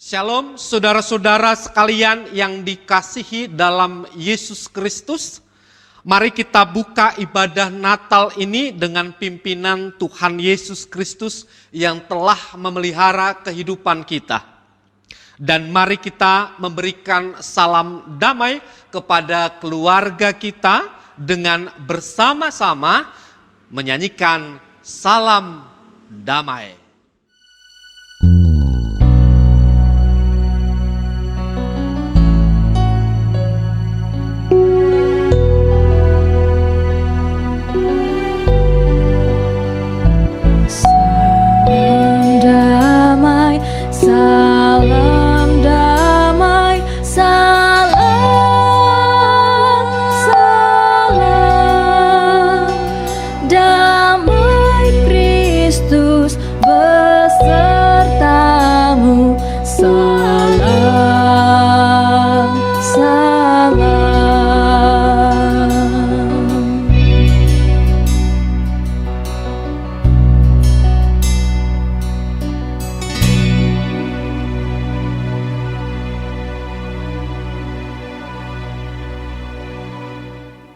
Shalom saudara-saudara sekalian yang dikasihi dalam Yesus Kristus. Mari kita buka ibadah Natal ini dengan pimpinan Tuhan Yesus Kristus yang telah memelihara kehidupan kita. Dan mari kita memberikan salam damai kepada keluarga kita dengan bersama-sama menyanyikan salam damai. Salam damai, salam, salam damai Kristus besertamu, salam, salam.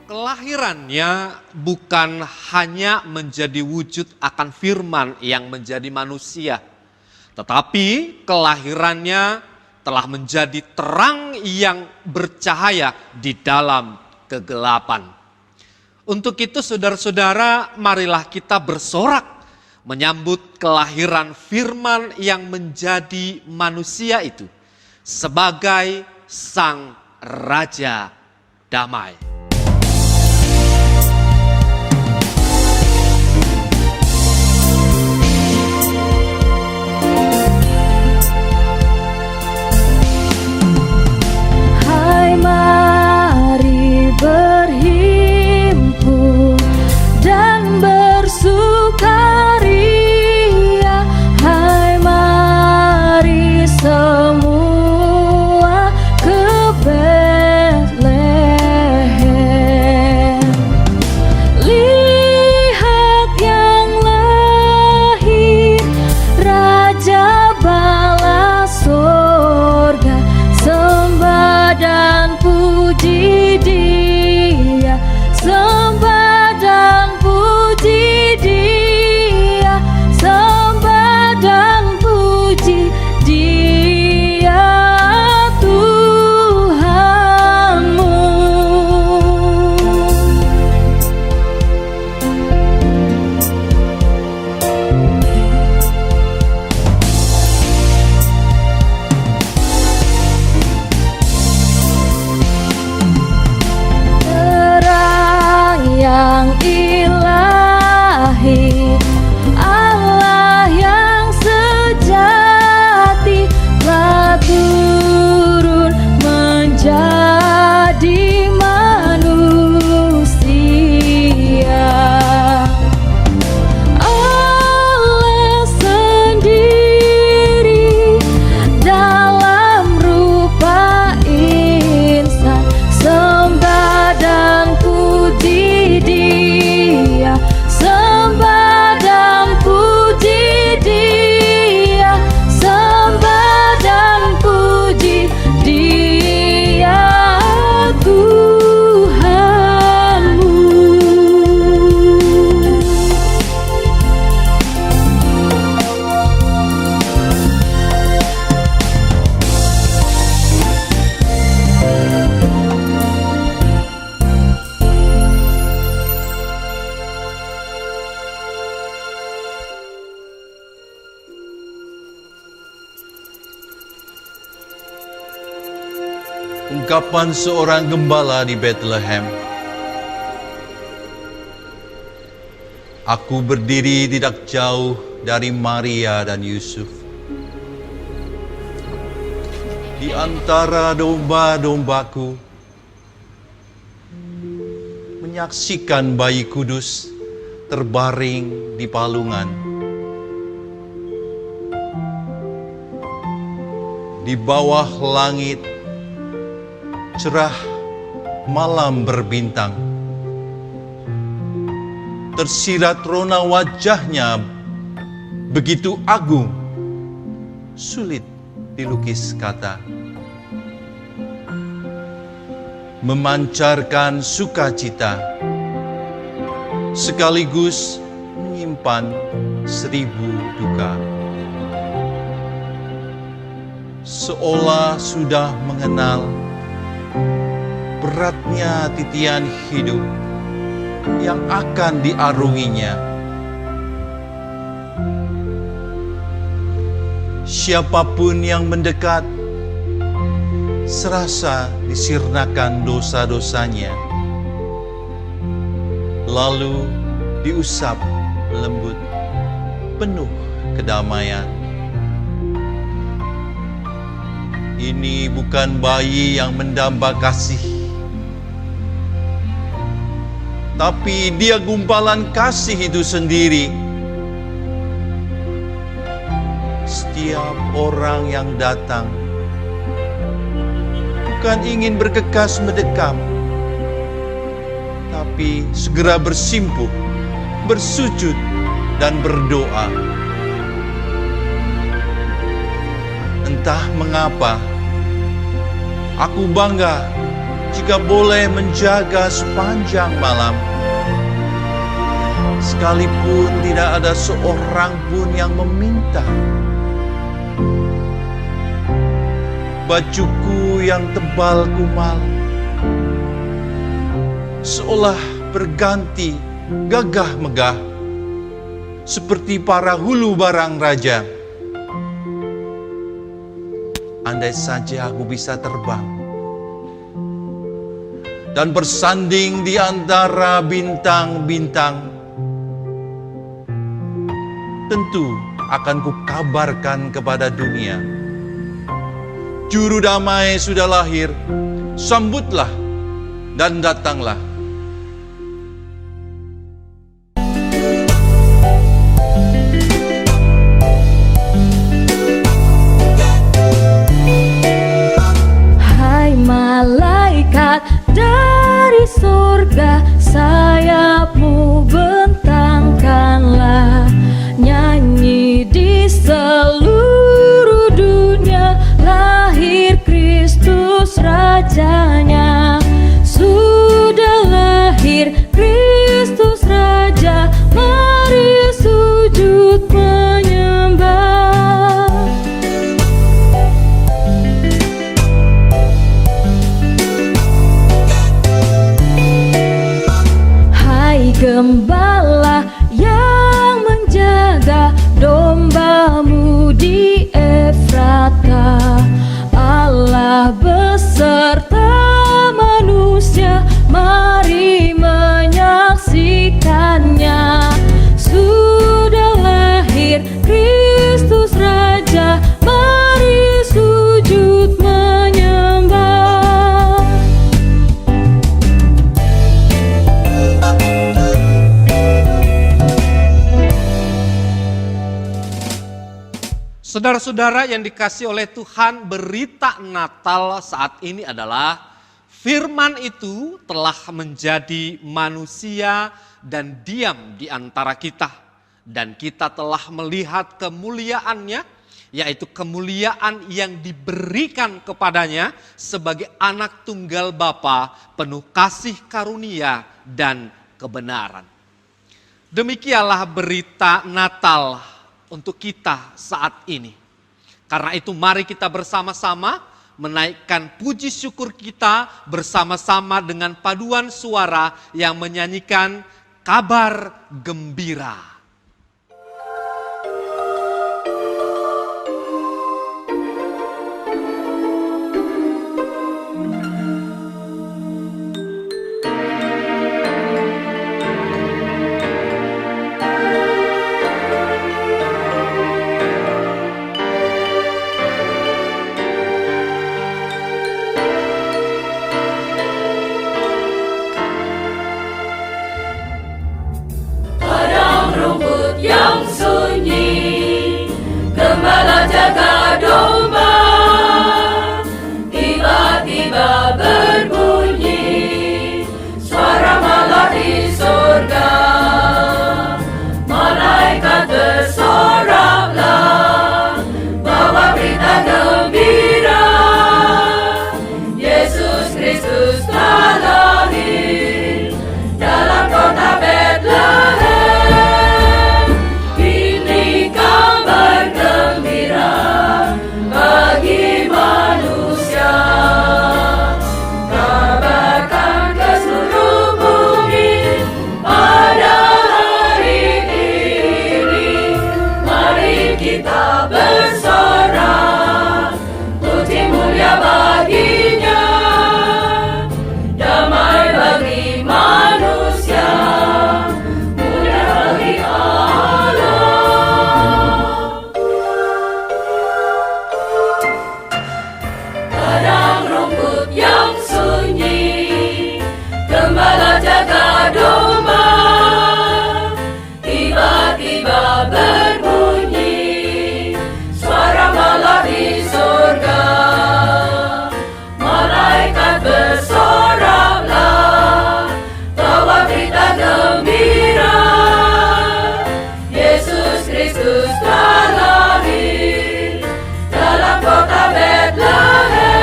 Kelahirannya bukan hanya menjadi wujud akan firman yang menjadi manusia, tetapi kelahirannya telah menjadi terang yang bercahaya di dalam kegelapan. Untuk itu saudara-saudara, marilah kita bersorak menyambut kelahiran firman yang menjadi manusia itu sebagai Sang Raja Damai. Mari berhimpun dan bersukaria. Hai mari semua ke Betlehem. Lihat yang lahir, Raja bala sorga. Sembah dan puji Dia, sembah dan puji Dia, sembah dan puji Dia Tuhanmu. Yang ilahi, Allah yang sejati telah turun menjadi manusia. Allah sendiri dalam rupa insan, sembah dan puji Dia, sembah dan puji Dia, sembah dan puji Dia Tuhanmu. Ungkapan seorang gembala di Bethlehem. Aku berdiri tidak jauh dari Maria dan Yusuf. Di antara domba-dombaku, menyaksikan bayi kudus terbaring di palungan. Di bawah langit cerah malam berbintang. Tersirat rona wajahnya begitu agung, sulit dilukis kata. Memancarkan sukacita, sekaligus menyimpan 1000 duka. Seolah sudah mengenal beratnya titian hidup yang akan diarunginya. Siapapun yang mendekat, serasa disirnakan dosa-dosanya, lalu diusap lembut, penuh kedamaian. Ini bukan bayi yang mendamba kasih, tapi dia gumpalan kasih itu sendiri. Setiap orang yang datang bukan ingin bergegas mendekam, tapi segera bersimpuh, bersujud, dan berdoa. Entah mengapa, aku bangga jika boleh menjaga sepanjang malam. Sekalipun tidak ada seorang pun yang meminta. Bajuku yang tebal kumal seolah berganti gagah megah seperti para hulu barang raja. Andai saja aku bisa terbang dan bersanding di antara bintang-bintang, tentu akan kukabarkan kepada dunia, Juru damai sudah lahir, sambutlah dan datanglah. Hai malaikat dari surga, sayapmu bentangkanlah, nyanyi di seluruh dunia, lahir Kristus Rajanya. Sudah lahir Kristus Raja, mari sujud menyembah. Hai gembala yang menjaga dombamu di Efrata, Allah beserta manusia, mari menyaksikannya. Sudah lahir Kristus Raja, mari sujud menyembah. Saudara-saudara yang dikasihi oleh Tuhan, berita Natal saat ini adalah firman itu telah menjadi manusia dan diam di antara kita. Dan kita telah melihat kemuliaannya, yaitu kemuliaan yang diberikan kepadanya sebagai anak tunggal Bapa, penuh kasih karunia dan kebenaran. Demikianlah berita Natal untuk kita saat ini. Karena itu mari kita bersama-sama menaikkan puji syukur kita bersama-sama dengan paduan suara yang menyanyikan kabar gembira. Padang kita bersorak, puji mulia baginya, damai bagi manusia, mulia bagi Allah. Padang rumput yang sunyi, gembala jaga domba, tiba-tiba berbunyi suara malah di surga. Malaikat bersoraklah, bawa berita gembira, Yesus Kristus telah lahir dalam kota Betlehem.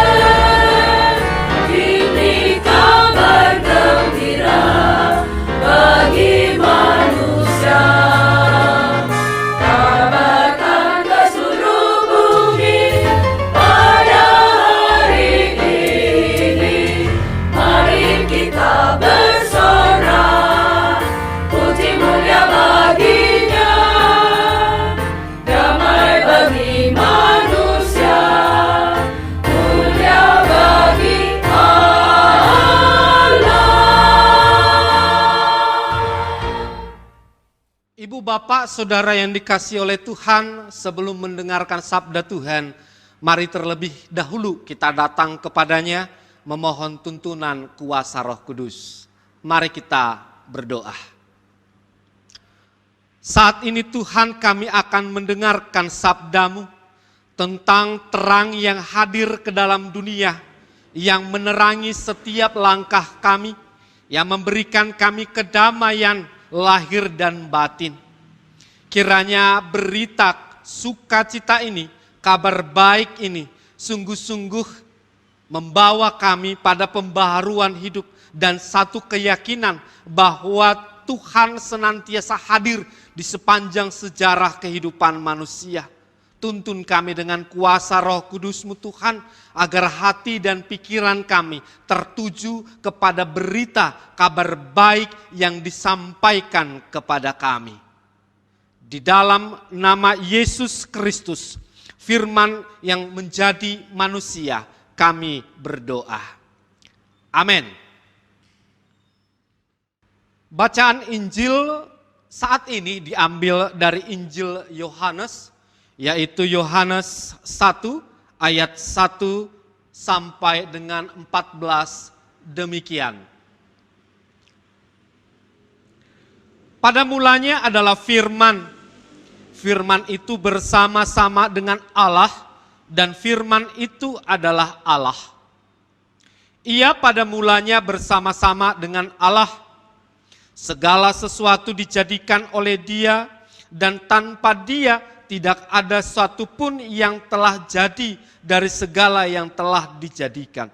Ini kabar gembira bagi manusia. Kabarkan ke seluruh bumi pada hari ini. Mari kita bersorak, puji mulia baginya, damai bagi manusia, mulia bagi Allah. Ibu, bapak, saudara yang dikasihi oleh Tuhan, sebelum mendengarkan sabda Tuhan, mari terlebih dahulu kita datang kepadanya memohon tuntunan kuasa Roh Kudus. Mari kita berdoa. Saat ini Tuhan, kami akan mendengarkan sabda-Mu tentang terang yang hadir ke dalam dunia, yang menerangi setiap langkah kami, yang memberikan kami kedamaian lahir dan batin. Kiranya berita sukacita ini, kabar baik ini, sungguh-sungguh membawa kami pada pembaharuan hidup dan satu keyakinan bahwa Tuhan senantiasa hadir di sepanjang sejarah kehidupan manusia. Tuntun kami dengan kuasa Roh Kudus-Mu Tuhan, agar hati dan pikiran kami tertuju kepada berita kabar baik yang disampaikan kepada kami. Di dalam nama Yesus Kristus, firman yang menjadi manusia, kami berdoa. Amin. Bacaan Injil saat ini diambil dari Injil Yohanes, yaitu Yohanes 1 ayat 1 sampai dengan 14 demikian. Pada mulanya adalah firman. Firman itu bersama-sama dengan Allah, dan firman itu adalah Allah. Ia pada mulanya bersama-sama dengan Allah. Segala sesuatu dijadikan oleh Dia, dan tanpa Dia tidak ada satu pun yang telah jadi dari segala yang telah dijadikan.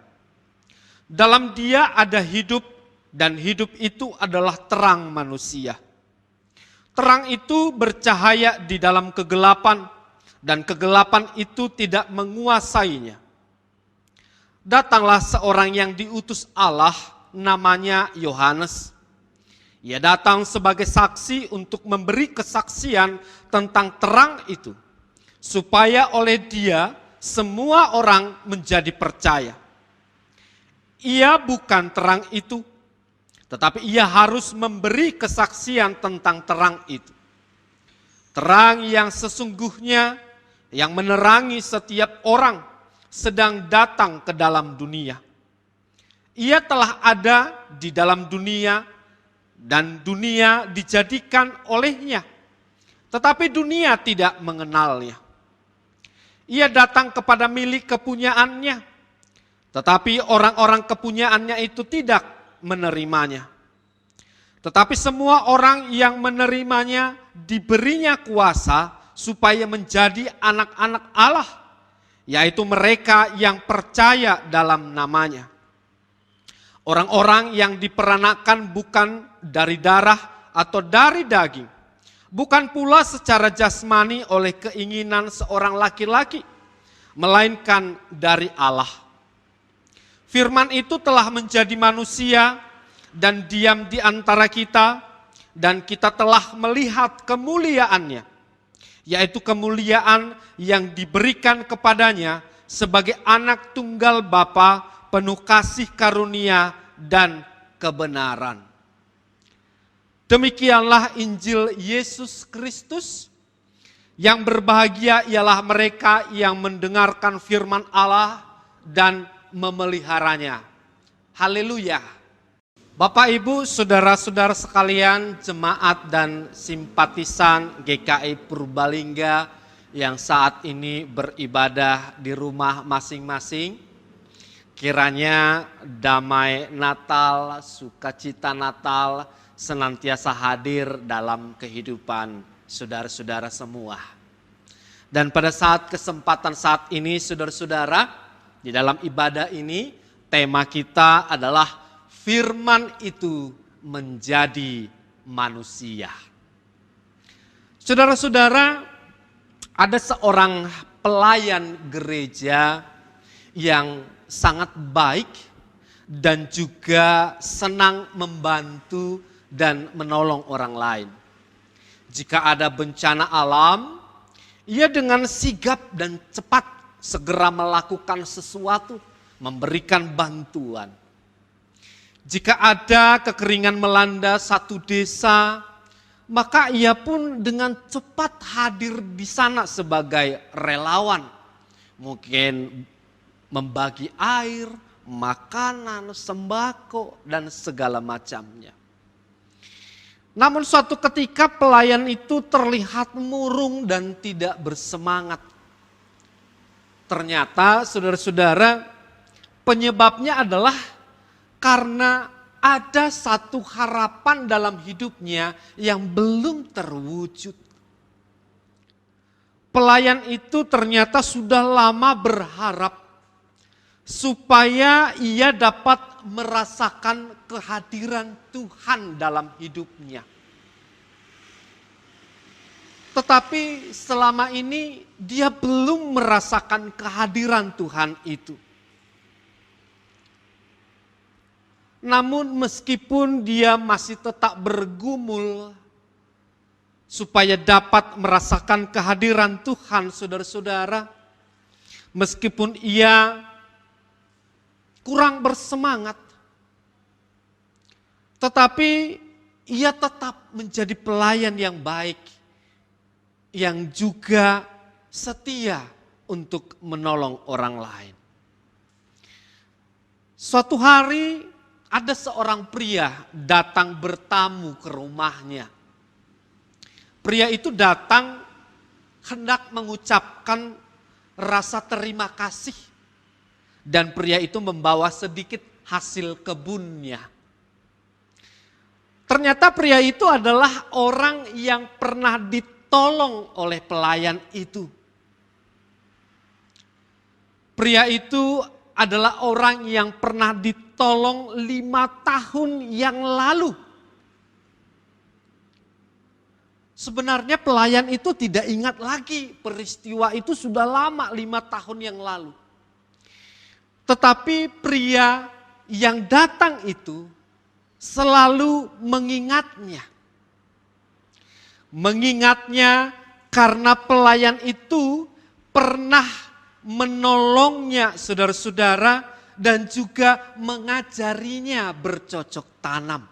Dalam Dia ada hidup, dan hidup itu adalah terang manusia. Terang itu bercahaya di dalam kegelapan, dan kegelapan itu tidak menguasainya. Datanglah seorang yang diutus Allah, namanya Yohanes. Ia datang sebagai saksi untuk memberi kesaksian tentang terang itu, supaya oleh Dia semua orang menjadi percaya. Ia bukan terang itu, tetapi ia harus memberi kesaksian tentang terang itu. Terang yang sesungguhnya, yang menerangi setiap orang, sedang datang ke dalam dunia. Ia telah ada di dalam dunia, dan dunia dijadikan olehnya, tetapi dunia tidak mengenalnya. Ia datang kepada milik kepunyaannya, tetapi orang-orang kepunyaannya itu tidak menerimanya. Tetapi semua orang yang menerimanya diberinya kuasa supaya menjadi anak-anak Allah, yaitu mereka yang percaya dalam namanya. Orang-orang yang diperanakan bukan dari darah atau dari daging, bukan pula secara jasmani oleh keinginan seorang laki-laki, melainkan dari Allah. Firman itu telah menjadi manusia dan diam di antara kita, dan kita telah melihat kemuliaannya, yaitu kemuliaan yang diberikan kepadanya sebagai anak tunggal Bapa, penuh kasih karunia dan kebenaran. Demikianlah Injil Yesus Kristus. Yang berbahagia ialah mereka yang mendengarkan firman Allah dan memeliharanya. Haleluya. Bapak, Ibu, saudara-saudara sekalian, jemaat dan simpatisan GKI Purbalingga yang saat ini beribadah di rumah masing-masing, kiranya damai Natal, sukacita Natal senantiasa hadir dalam kehidupan saudara-saudara semua. Dan pada kesempatan saat ini, saudara-saudara, di dalam ibadah ini, tema kita adalah firman itu menjadi manusia. Saudara-saudara, ada seorang pelayan gereja yang sangat baik dan juga senang membantu dan menolong orang lain. Jika ada bencana alam, ia dengan sigap dan cepat segera melakukan sesuatu, memberikan bantuan. Jika ada kekeringan melanda satu desa, maka ia pun dengan cepat hadir di sana sebagai relawan. Mungkin membagi air, makanan, sembako, dan segala macamnya. Namun suatu ketika pelayan itu terlihat murung dan tidak bersemangat. Ternyata saudara-saudara, penyebabnya adalah karena ada satu harapan dalam hidupnya yang belum terwujud. Pelayan itu ternyata sudah lama berharap supaya ia dapat merasakan kehadiran Tuhan dalam hidupnya. Tetapi selama ini dia belum merasakan kehadiran Tuhan itu. Namun meskipun dia masih tetap bergumul supaya dapat merasakan kehadiran Tuhan, saudara-saudara, meskipun ia kurang bersemangat, tetapi ia tetap menjadi pelayan yang baik, yang juga setia untuk menolong orang lain. Suatu hari ada seorang pria datang bertamu ke rumahnya. Pria itu datang hendak mengucapkan rasa terima kasih. Dan pria itu membawa sedikit hasil kebunnya. Ternyata pria itu adalah orang yang pernah ditolong oleh pelayan itu. Pria itu adalah orang yang pernah ditolong 5 tahun yang lalu. Sebenarnya pelayan itu tidak ingat lagi peristiwa itu sudah lama 5 tahun yang lalu. Tetapi pria yang datang itu selalu mengingatnya. Mengingatnya karena pelayan itu pernah menolongnya, saudara-saudara, dan juga mengajarinya bercocok tanam.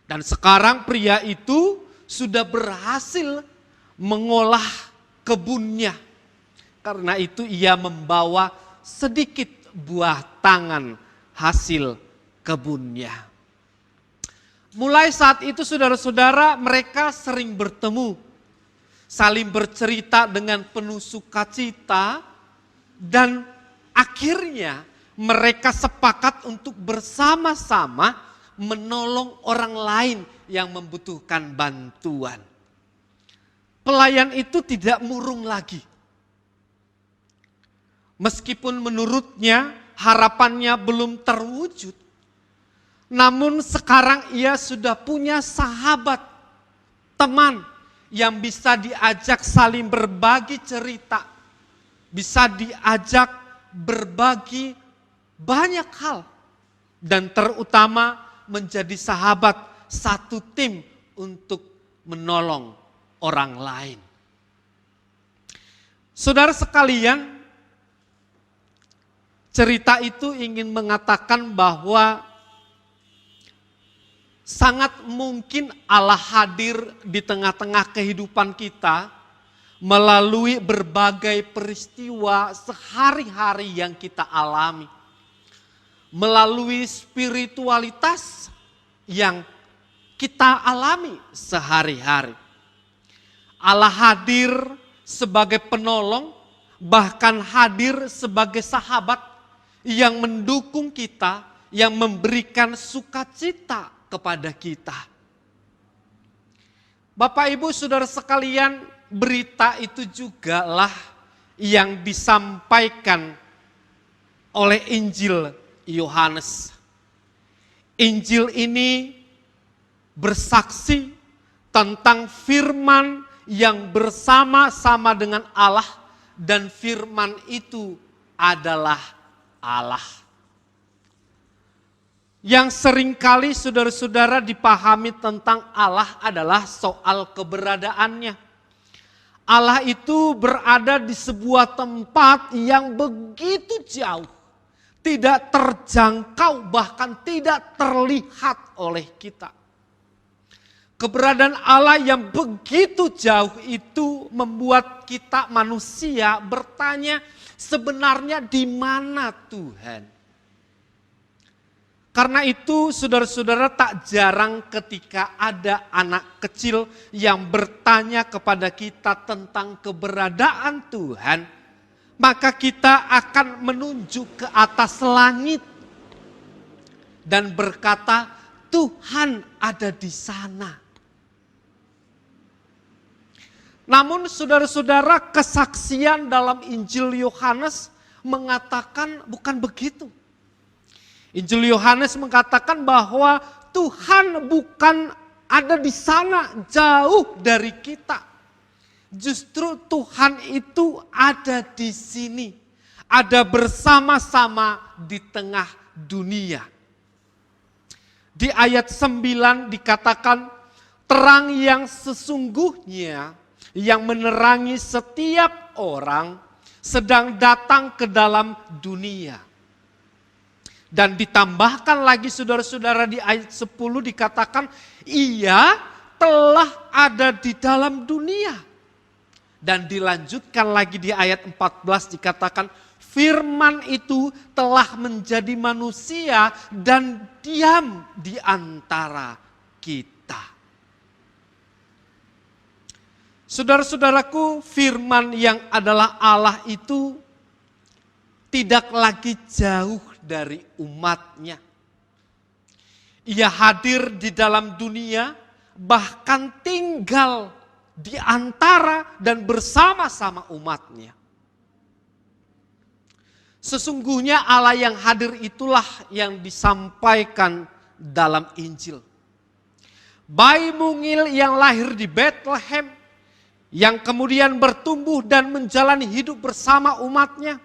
Dan sekarang pria itu sudah berhasil mengolah kebunnya. Karena itu ia membawa sedikit buah tangan hasil kebunnya. Mulai saat itu saudara-saudara, mereka sering bertemu, saling bercerita dengan penuh sukacita, dan akhirnya mereka sepakat untuk bersama-sama menolong orang lain yang membutuhkan bantuan. Pelayan itu tidak murung lagi. Meskipun menurutnya harapannya belum terwujud, namun sekarang ia sudah punya sahabat, teman yang bisa diajak saling berbagi cerita, bisa diajak berbagi banyak hal, dan terutama menjadi sahabat satu tim untuk menolong orang lain. Saudara sekalian, cerita itu ingin mengatakan bahwa sangat mungkin Allah hadir di tengah-tengah kehidupan kita melalui berbagai peristiwa sehari-hari yang kita alami. Melalui spiritualitas yang kita alami sehari-hari. Allah hadir sebagai penolong, bahkan hadir sebagai sahabat yang mendukung kita, yang memberikan sukacita kepada kita. Bapak Ibu Saudara sekalian, berita itu jugalah yang disampaikan oleh Injil Yohanes. Injil ini bersaksi tentang firman yang bersama-sama dengan Allah, dan firman itu adalah Allah. Yang seringkali saudara-saudara dipahami tentang Allah adalah soal keberadaannya. Allah itu berada di sebuah tempat yang begitu jauh, tidak terjangkau, bahkan tidak terlihat oleh kita. Keberadaan Allah yang begitu jauh itu membuat kita manusia bertanya, sebenarnya di mana Tuhan? Karena itu saudara-saudara, tak jarang ketika ada anak kecil yang bertanya kepada kita tentang keberadaan Tuhan, maka kita akan menunjuk ke atas langit dan berkata, Tuhan ada di sana. Namun saudara-saudara, kesaksian dalam Injil Yohanes mengatakan bukan begitu. Injil Yohanes mengatakan bahwa Tuhan bukan ada di sana jauh dari kita. Justru Tuhan itu ada di sini. Ada bersama-sama di tengah dunia. Di ayat 9 dikatakan, terang yang sesungguhnya yang menerangi setiap orang sedang datang ke dalam dunia. Dan ditambahkan lagi saudara-saudara di ayat 10 dikatakan, ia telah ada di dalam dunia. Dan dilanjutkan lagi di ayat 14 dikatakan, firman itu telah menjadi manusia dan diam di antara kita. Saudara-saudaraku, firman yang adalah Allah itu tidak lagi jauh dari umatnya. Ia hadir di dalam dunia, bahkan tinggal di antara dan bersama-sama umatnya. Sesungguhnya Allah yang hadir itulah yang disampaikan dalam Injil. Bayi mungil yang lahir di Bethlehem, yang kemudian bertumbuh dan menjalani hidup bersama umatnya.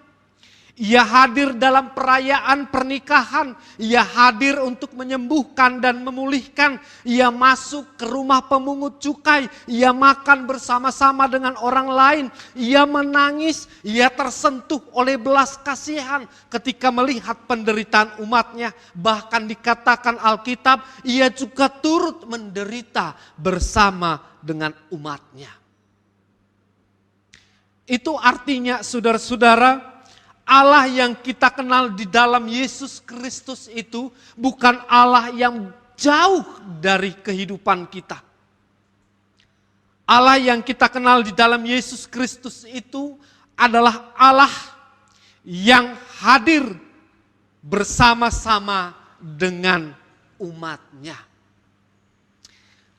Ia hadir dalam perayaan pernikahan, ia hadir untuk menyembuhkan dan memulihkan. Ia masuk ke rumah pemungut cukai, ia makan bersama-sama dengan orang lain. Ia menangis, ia tersentuh oleh belas kasihan ketika melihat penderitaan umatnya. Bahkan dikatakan Alkitab, ia juga turut menderita bersama dengan umatnya. Itu artinya saudara-saudara, Allah yang kita kenal di dalam Yesus Kristus itu bukan Allah yang jauh dari kehidupan kita. Allah yang kita kenal di dalam Yesus Kristus itu adalah Allah yang hadir bersama-sama dengan umatnya.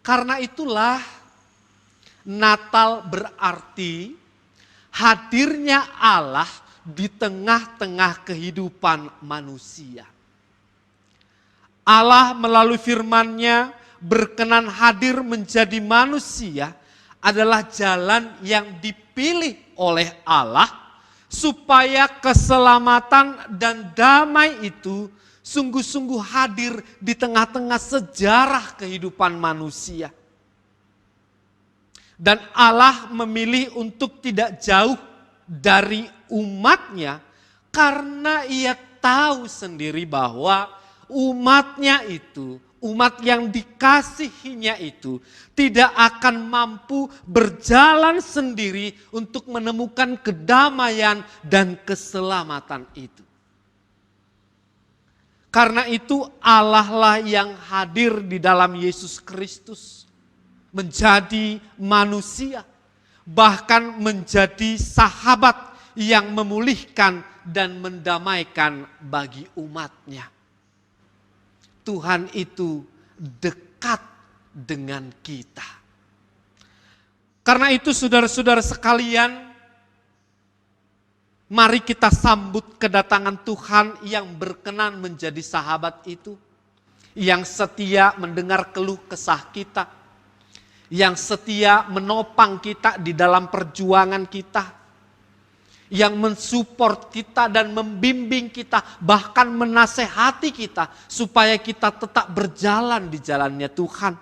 Karena itulah Natal berarti hadirnya Allah di tengah-tengah kehidupan manusia. Allah melalui firman-Nya berkenan hadir menjadi manusia adalah jalan yang dipilih oleh Allah supaya keselamatan dan damai itu sungguh-sungguh hadir di tengah-tengah sejarah kehidupan manusia. Dan Allah memilih untuk tidak jauh dari umatnya karena ia tahu sendiri bahwa umatnya itu, umat yang dikasihinya itu tidak akan mampu berjalan sendiri untuk menemukan kedamaian dan keselamatan itu. Karena itu Allah lah yang hadir di dalam Yesus Kristus menjadi manusia, bahkan menjadi sahabat yang memulihkan dan mendamaikan bagi umatnya. Tuhan itu dekat dengan kita. Karena itu saudara-saudara sekalian, mari kita sambut kedatangan Tuhan yang berkenan menjadi sahabat itu. Yang setia mendengar keluh kesah kita. Yang setia menopang kita di dalam perjuangan kita. Yang mensupport kita dan membimbing kita, bahkan menasehati kita supaya kita tetap berjalan di jalannya Tuhan.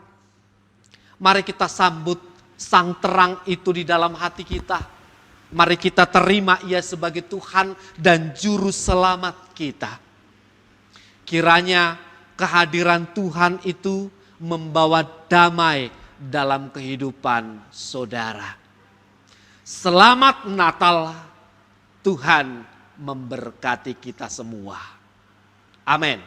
Mari kita sambut sang terang itu di dalam hati kita. Mari kita terima ia sebagai Tuhan dan juru selamat kita. Kiranya kehadiran Tuhan itu membawa damai dalam kehidupan saudara. Selamat Natal. Tuhan memberkati kita semua. Amin.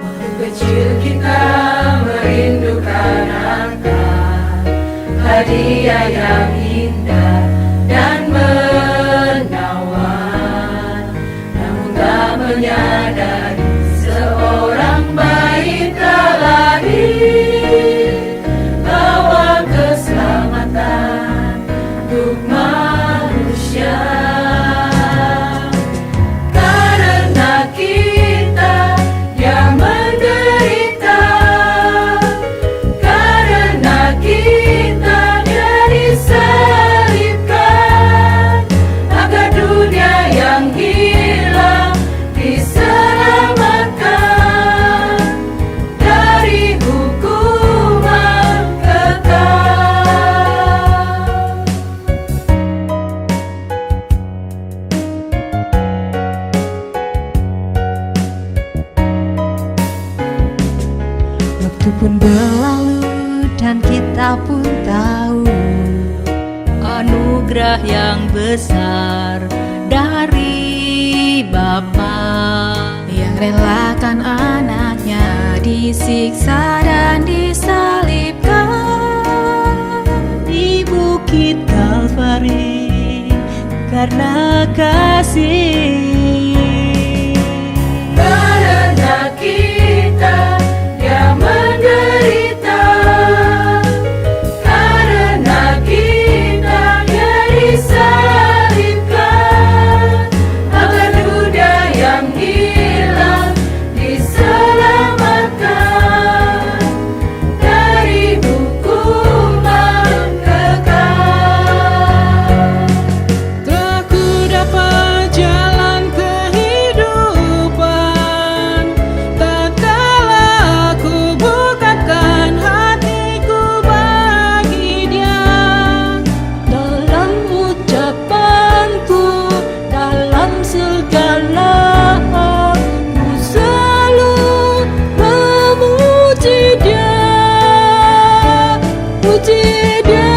Waktu kecil kita merindukan Natal, hadiah yang indah dan menawan. Namun tak menyadari seorang bayi telah lahir, bawa keselamatan untuk manusia. Karena kita dia menderita, karena kita dia disalibkan, agar dunia yang hilang diselamatkan dari hukuman kekal. Waktu pun berlalu dan kita pun tahu anugerah yang besar dari Bapa yang relakan anaknya disiksa dan disalibkan di bukit Kalvari karena kasih. Karena kita dia menderita, karena kita dia disalibkan, agar dunia yang hilang diselamatkan dari hukuman kekal. Telah ku dapat jalan kehidupan, tak kalah ku bukakan hatiku bagi Dia. Dalam ucapanku, dalam segala ku selalu memuji Dia, puji Dia.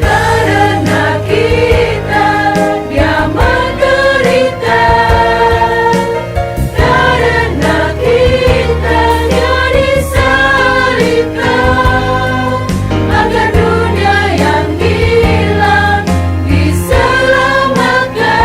Karena kita dia menderita, karena kita dia disalibkan, agar dunia yang hilang diselamatkan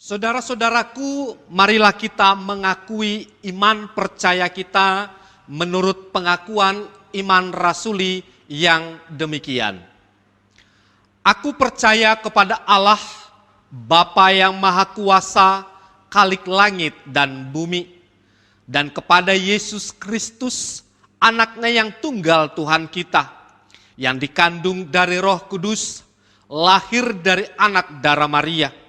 Saudara-saudaraku, marilah kita mengakui iman percaya kita menurut pengakuan iman rasuli yang demikian. Aku percaya kepada Allah, Bapa yang Maha Kuasa, Khalik langit dan bumi, dan kepada Yesus Kristus, anaknya yang tunggal Tuhan kita, yang dikandung dari Roh Kudus, lahir dari anak darah Maria,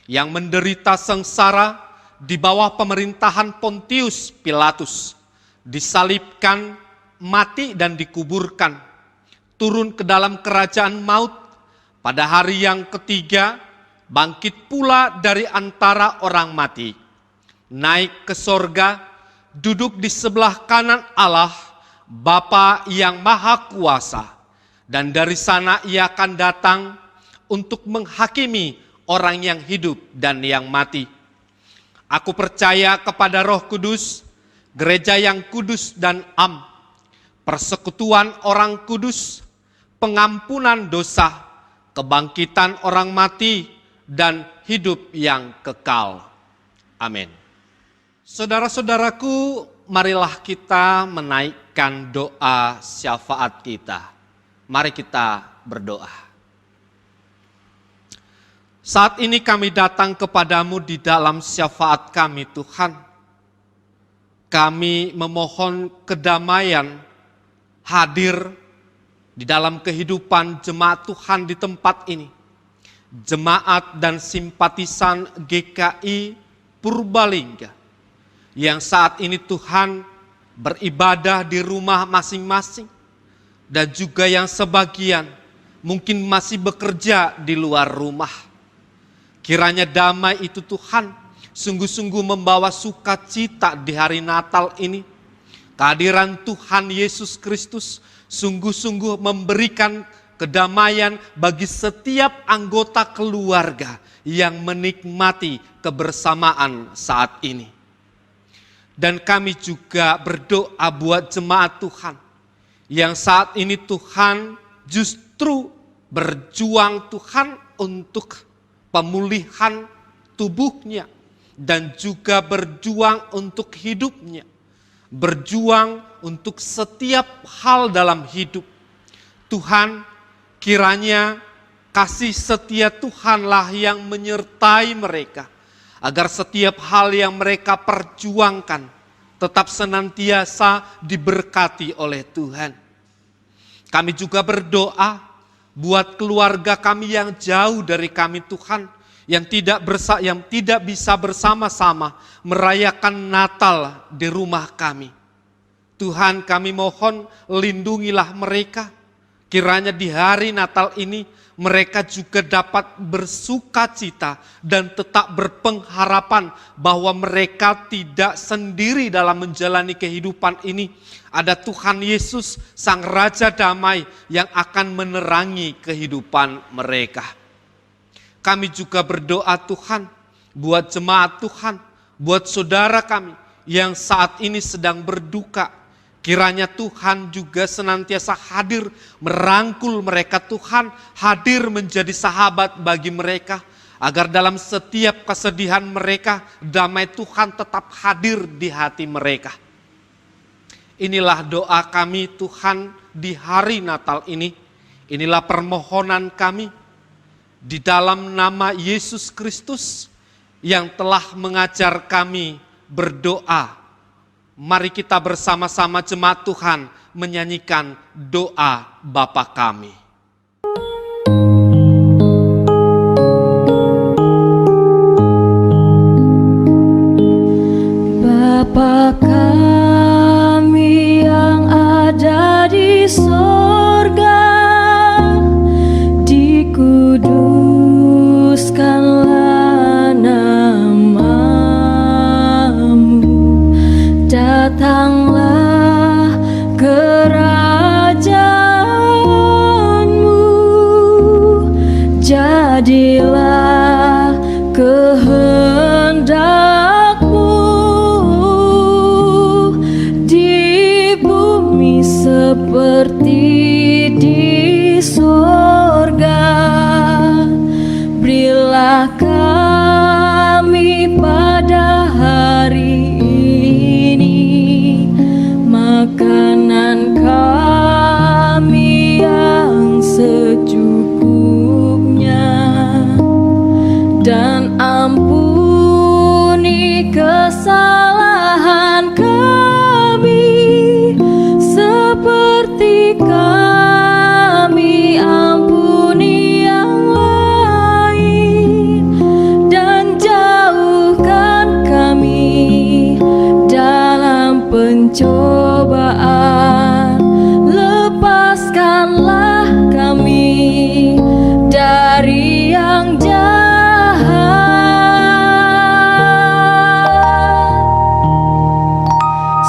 yang menderita sengsara di bawah pemerintahan Pontius Pilatus, disalibkan, mati dan dikuburkan, turun ke dalam kerajaan maut, pada hari yang ketiga bangkit pula dari antara orang mati, naik ke sorga, duduk di sebelah kanan Allah, Bapa yang Maha Kuasa, dan dari sana ia akan datang untuk menghakimi orang yang hidup dan yang mati. Aku percaya kepada Roh Kudus, gereja yang kudus dan am, persekutuan orang kudus, pengampunan dosa, kebangkitan orang mati, dan hidup yang kekal. Amin. Saudara-saudaraku, marilah kita menaikkan doa syafaat kita. Mari kita berdoa. Saat ini kami datang kepadamu di dalam syafaat kami, Tuhan. Kami memohon kedamaian hadir di dalam kehidupan jemaat Tuhan di tempat ini. Jemaat dan simpatisan GKI Purbalingga yang saat ini Tuhan beribadah di rumah masing-masing, dan juga yang sebagian mungkin masih bekerja di luar rumah. Kiranya damai itu Tuhan sungguh-sungguh membawa sukacita di hari Natal ini. Kehadiran Tuhan Yesus Kristus sungguh-sungguh memberikan kedamaian bagi setiap anggota keluarga yang menikmati kebersamaan saat ini. Dan kami juga berdoa buat jemaat Tuhan yang saat ini Tuhan justru berjuang Tuhan untuk pemulihan tubuhnya, dan juga berjuang untuk hidupnya, berjuang untuk setiap hal dalam hidup. Tuhan, kiranya kasih setia Tuhanlah yang menyertai mereka, agar setiap hal yang mereka perjuangkan tetap senantiasa diberkati oleh Tuhan. Kami juga berdoa buat keluarga kami yang jauh dari kami, Tuhan, yang tidak bisa bersama-sama merayakan Natal di rumah kami. Tuhan, kami mohon lindungilah mereka. Kiranya di hari Natal ini mereka juga dapat bersukacita dan tetap berpengharapan bahwa mereka tidak sendiri dalam menjalani kehidupan ini. Ada Tuhan Yesus, Sang Raja Damai, yang akan menerangi kehidupan mereka. Kami juga berdoa Tuhan, buat jemaat Tuhan, buat saudara kami yang saat ini sedang berduka. Kiranya Tuhan juga senantiasa hadir merangkul mereka, Tuhan, hadir menjadi sahabat bagi mereka, agar dalam setiap kesedihan mereka, damai Tuhan tetap hadir di hati mereka. Inilah doa kami Tuhan di hari Natal ini. Inilah permohonan kami di dalam nama Yesus Kristus yang telah mengajar kami berdoa. Mari kita bersama-sama jemaat Tuhan menyanyikan doa Bapa kami. Bapa kami yang ada di sorga, dikuduskanlah namamu, datanglah kerajaanmu, jadilah kehendakmu dan ampuni kesalahan kami seperti kami ampuni yang lain, dan jauhkan kami dalam pencobaan, lepaskanlah kami dari yang jahat,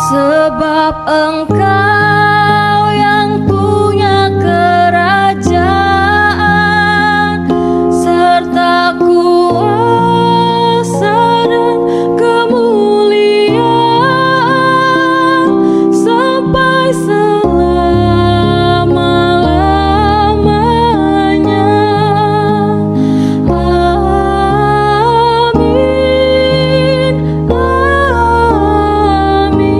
sebab Engkau yang punya kerajaan serta kuasa dan kemuliaan sampai selama-lamanya. Amin, amin.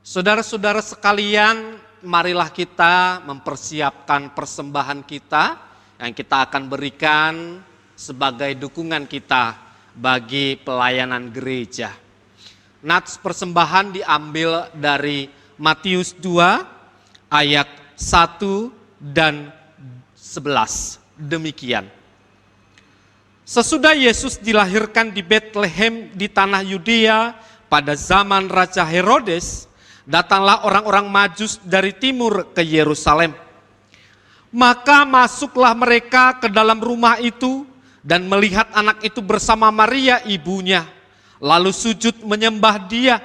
Saudara-saudara sekalian, marilah kita mempersiapkan persembahan kita yang kita akan berikan sebagai dukungan kita bagi pelayanan gereja. Nats persembahan diambil dari Matius 2 ayat 1 dan 11. Demikian. Sesudah Yesus dilahirkan di Betlehem di tanah Yudea pada zaman Raja Herodes, datanglah orang-orang Majus dari timur ke Yerusalem. Maka masuklah mereka ke dalam rumah itu dan melihat anak itu bersama Maria ibunya, lalu sujud menyembah dia.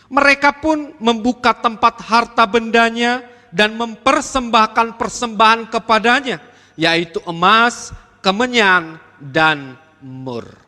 Mereka pun membuka tempat harta bendanya dan mempersembahkan persembahan kepadanya, yaitu emas, kemenyan, dan mur.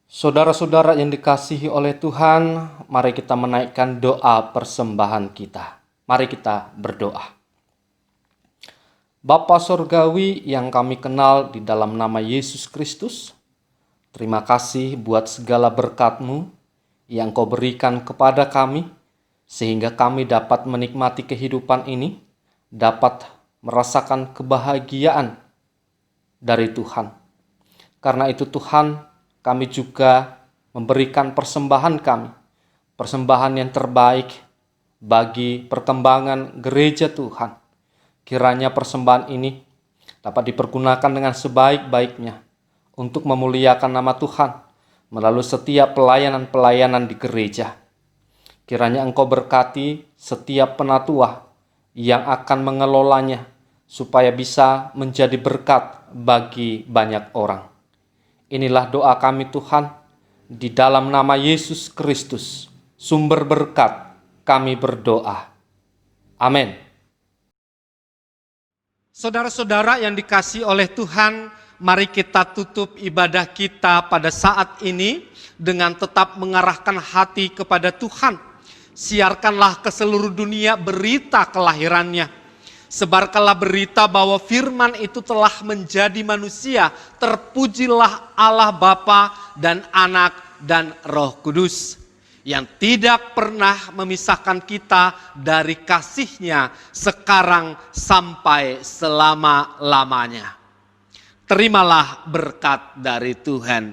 Saudara-saudara yang dikasihi oleh Tuhan, mari kita menaikkan doa persembahan kita. Mari kita berdoa. Bapa Surgawi yang kami kenal di dalam nama Yesus Kristus, terima kasih buat segala berkat-Mu yang Kau berikan kepada kami, sehingga kami dapat menikmati kehidupan ini, dapat merasakan kebahagiaan dari Tuhan. Karena itu Tuhan, kami juga memberikan persembahan kami, persembahan yang terbaik bagi perkembangan gereja Tuhan. Kiranya persembahan ini dapat dipergunakan dengan sebaik-baiknya untuk memuliakan nama Tuhan melalui setiap pelayanan-pelayanan di gereja. Kiranya Engkau berkati setiap penatua yang akan mengelolanya supaya bisa menjadi berkat bagi banyak orang. Inilah doa kami Tuhan, di dalam nama Yesus Kristus, sumber berkat, kami berdoa. Amin. Saudara-saudara yang dikasihi oleh Tuhan, mari kita tutup ibadah kita pada saat ini dengan tetap mengarahkan hati kepada Tuhan. Siarkanlah ke seluruh dunia berita kelahirannya. Sebarkanlah berita bahwa firman itu telah menjadi manusia. Terpujilah Allah Bapa dan Anak dan Roh Kudus, yang tidak pernah memisahkan kita dari kasih-Nya sekarang sampai selama-lamanya. Terimalah berkat dari Tuhan.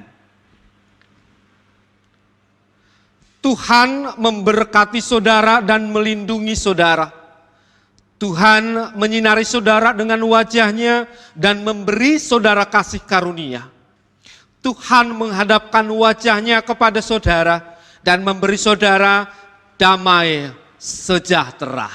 Tuhan memberkati saudara dan melindungi saudara. Tuhan menyinari saudara dengan wajah-Nya dan memberi saudara kasih karunia. Tuhan menghadapkan wajah-Nya kepada saudara dan memberi saudara damai sejahtera.